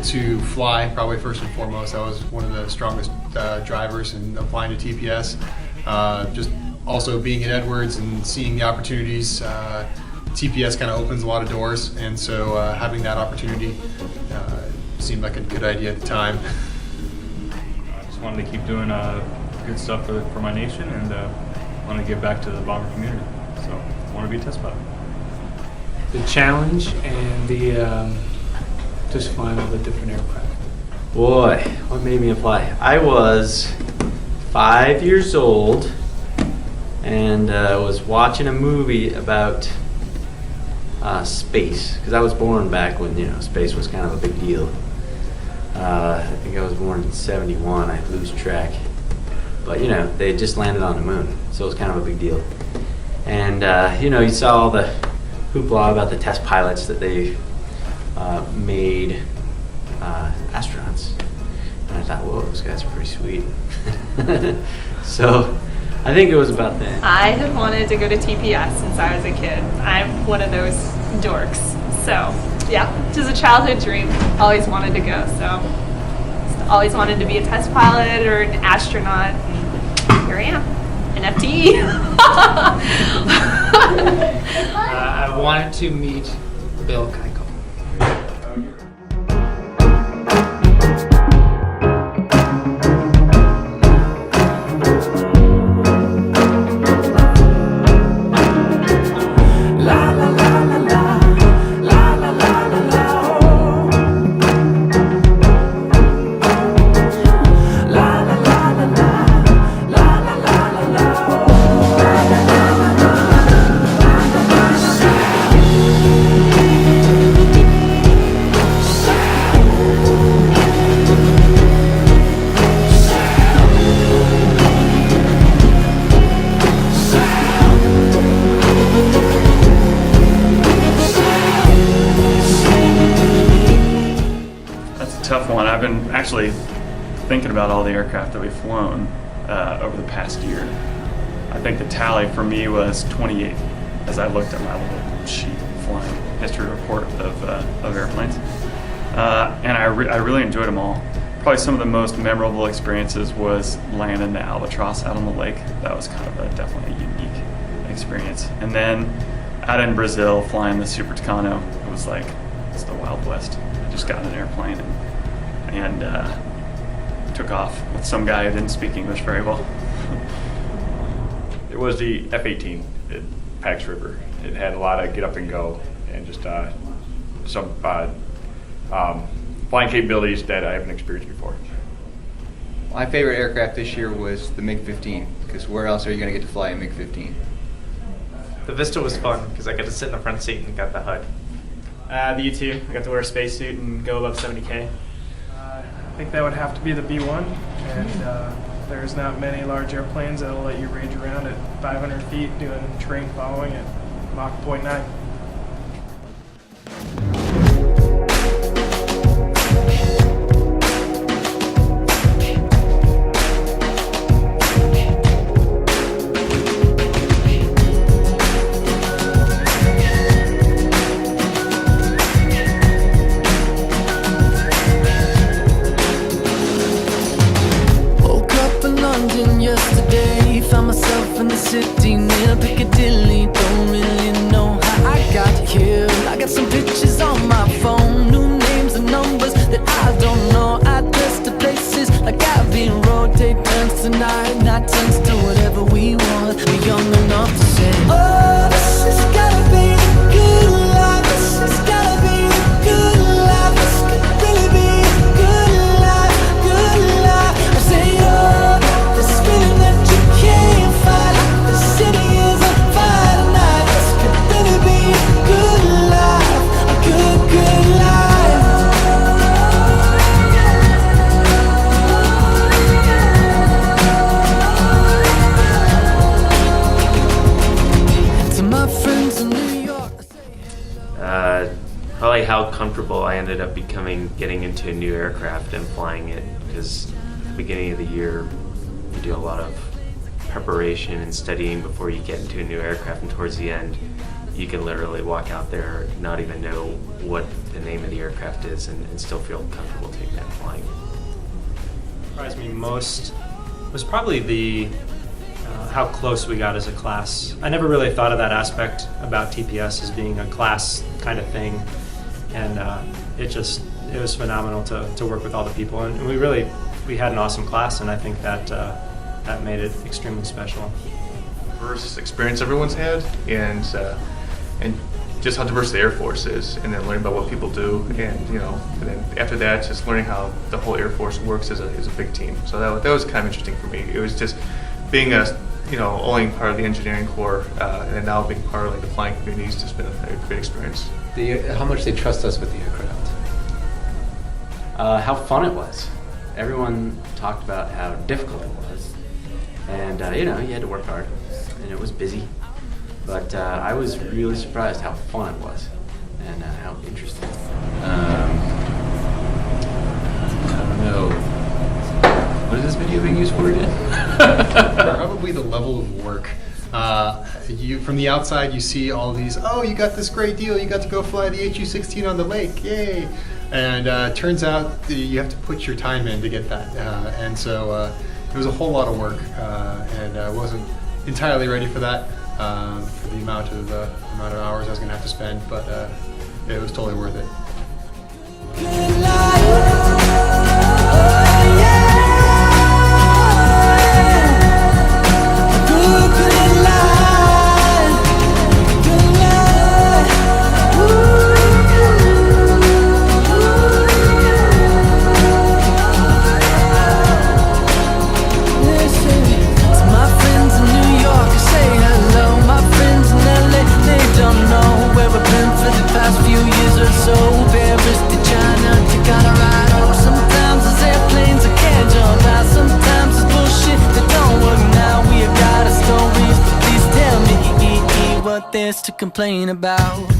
To fly, probably first and foremost. I was one of the strongest drivers in applying to TPS. Just also being at Edwards and seeing the opportunities, TPS kind of opens a lot of doors, and so having that opportunity seemed like a good idea at the time. I just wanted to keep doing good stuff for my nation, and want to give back to the bomber community. So I want to be a test pilot. The challenge and the just flying with a different aircraft. Boy, what made me apply? I was 5 years old and was watching a movie about space, because I was born back when, you know, space was kind of a big deal. I think I was born in '71. I lose track, but you know, they had just landed on the moon, so it was kind of a big deal. And you know, you saw all the hoopla about the test pilots that they made astronauts, and I thought, whoa, those guys are pretty sweet. So I think it was about that. I have wanted to go to TPS since I was a kid. I'm one of those dorks. So yeah, just a childhood dream. Always wanted to go. So always wanted to be a test pilot or an astronaut. And here I am, an FTE. I wanted to meet Bill Keichel. Tough one. I've been actually thinking about all the aircraft that we've flown over the past year. I think the tally for me was 28 as I looked at my little sheet flying history report of airplanes. And I really enjoyed them all. Probably some of the most memorable experiences was landing the Albatross out on the lake. That was kind of definitely a unique experience. And then out in Brazil flying the Super Tucano, it was like, it's the Wild West. I just got in an airplane and took off with some guy who didn't speak English very well. It was the F-18 at Pax River. It had a lot of get up and go and just some flying capabilities that I haven't experienced before. My favorite aircraft this year was the MiG-15, because where else are you going to get to fly a MiG-15? The Vista was fun because I got to sit in the front seat and got the HUD. The U-2, I got to wear a spacesuit and go above 70K. I think that would have to be the B-1, and there's not many large airplanes that'll let you range around at 500 feet doing terrain following at Mach 0.9. Yesterday, found myself in the city near Piccadilly. Don't really know how I Probably how comfortable I ended up becoming getting into a new aircraft and flying it, because at the beginning of the year you do a lot of preparation and studying before you get into a new aircraft, and towards the end you can literally walk out there, not even know what the name of the aircraft is, and still feel comfortable taking that flying. What surprised me most was probably the how close we got as a class. I never really thought of that aspect about TPS as being a class kind of thing, and it was phenomenal to work with all the people, and we had an awesome class, and I think that that made it extremely special. Diverse experience everyone's had, and just how diverse the Air Force is, and then learning about what people do, and and then after that, just learning how the whole Air Force works as a big team. So that was kind of interesting for me. It was just being only part of the engineering corps, and then now being part of like the flying community has just been a great experience. How much they trust us with the aircraft. How fun it was. Everyone talked about how difficult it was, and you had to work hard, and it was busy. But I was really surprised how fun it was, and how interesting. I don't know. What is this video being used for again? Probably the level of work. From the outside, you see all these, oh, you got this great deal, you got to go fly the HU-16 on the lake, yay! And it turns out you have to put your time in to get that. And so it was a whole lot of work, and I wasn't entirely ready for that, for the amount of hours I was going to have to spend, but it was totally worth it. There's to complain about.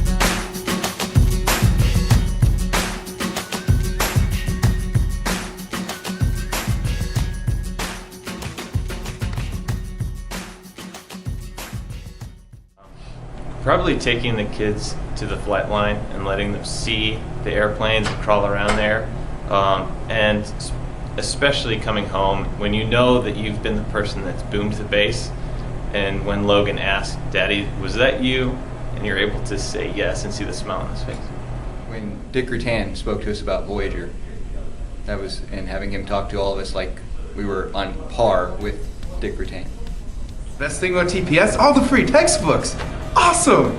Probably taking the kids to the flight line and letting them see the airplanes and crawl around there, and especially coming home when you know that you've been the person that's boomed the base. And when Logan asked, "Daddy, was that you?" and you're able to say yes and see the smile on his face. When Dick Rutan spoke to us about Voyager, and having him talk to all of us like we were on par with Dick Rutan. Best thing about TPS, all the free textbooks. Awesome!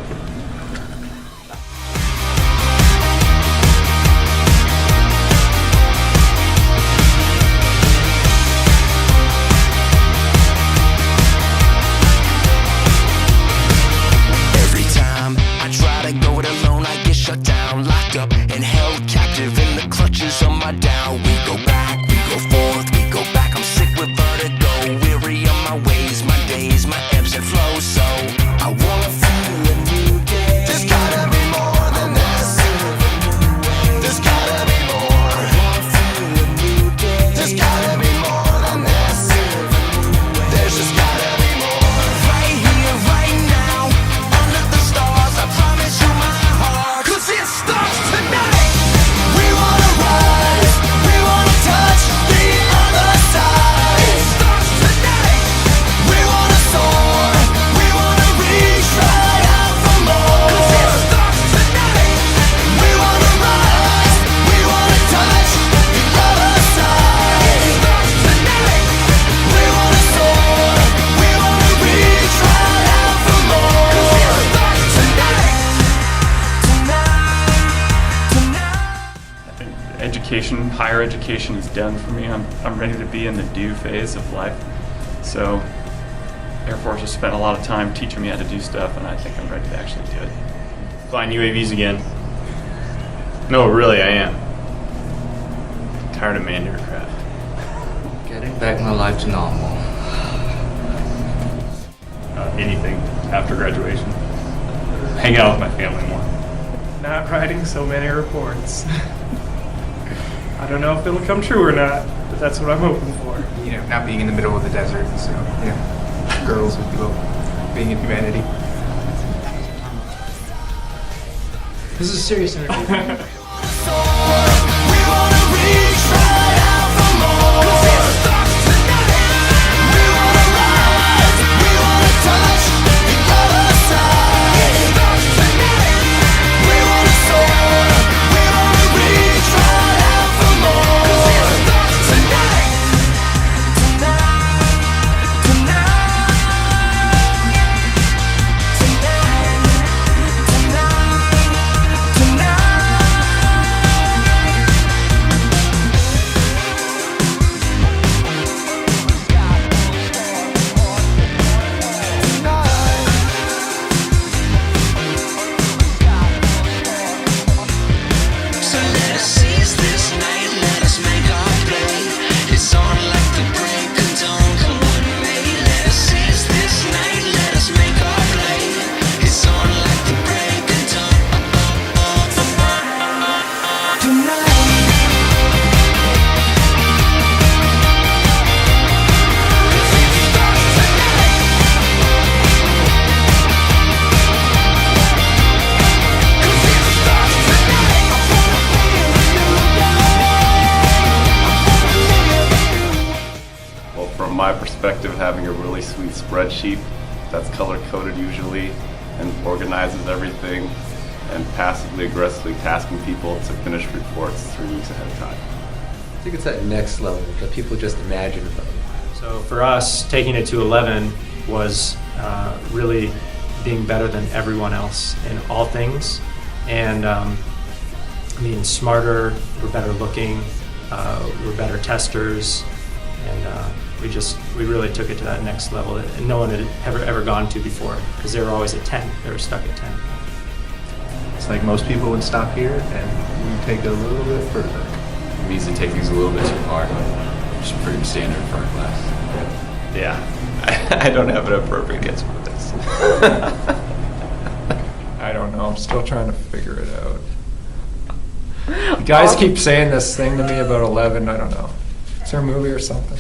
Higher education is done for me. I'm ready to be in the do phase of life. So Air Force has spent a lot of time teaching me how to do stuff, and I think I'm ready to actually do it. Flying UAVs again. No, really, I am. Tired of manned aircraft. Getting back my life to normal. Anything after graduation. Hang out with my family more. not writing so many reports. I don't know if it'll come true or not, but that's what I'm hoping for. You know, not being in the middle of the desert, so, you know, girls with people being in humanity. This is a serious interview. From my perspective, having a really sweet spreadsheet that's color-coded usually and organizes everything and passively aggressively tasking people to finish reports 3 weeks ahead of time. I think it's that next level that people just imagine about. So for us, taking it to 11 was really being better than everyone else in all things, and being smarter, we're better looking, we're better testers, and we really took it to that next level that no one had ever gone to before, because they were always at 10. They were stuck at 10. It's like most people would stop here, and we take it a little bit further. It means to take things a little bit too far, which is pretty standard for our class. Yeah, I don't have a perfect answer for this. I don't know. I'm still trying to figure it out. You guys keep saying this thing to me about 11. I don't know. Is there a movie or something?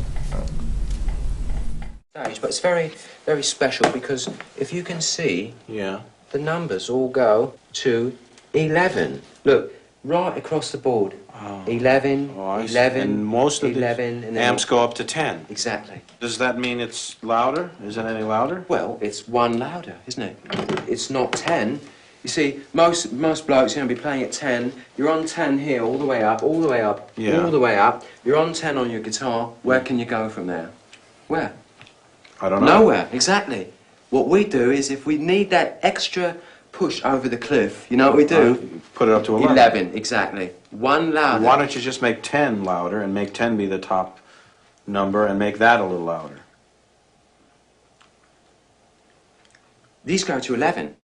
But it's very, very special because if you can see, the numbers all go to 11. Look, right across the board. 11, 11, and most of 11, the and then amps go up to 10. Exactly. Does that mean it's louder? Is it any louder? Well, it's one louder, isn't it? It's not 10. You see, most blokes are going to be playing at 10. You're on 10 here, all the way up, all the way up, all the way up. You're on 10 on your guitar. Where can you go from there? Where? I don't know. Nowhere, exactly. What we do is if we need that extra push over the cliff, you know what we do? Put it up to 11. 11, exactly. One louder. Why don't you just make 10 louder and make 10 be the top number and make that a little louder? These go to 11.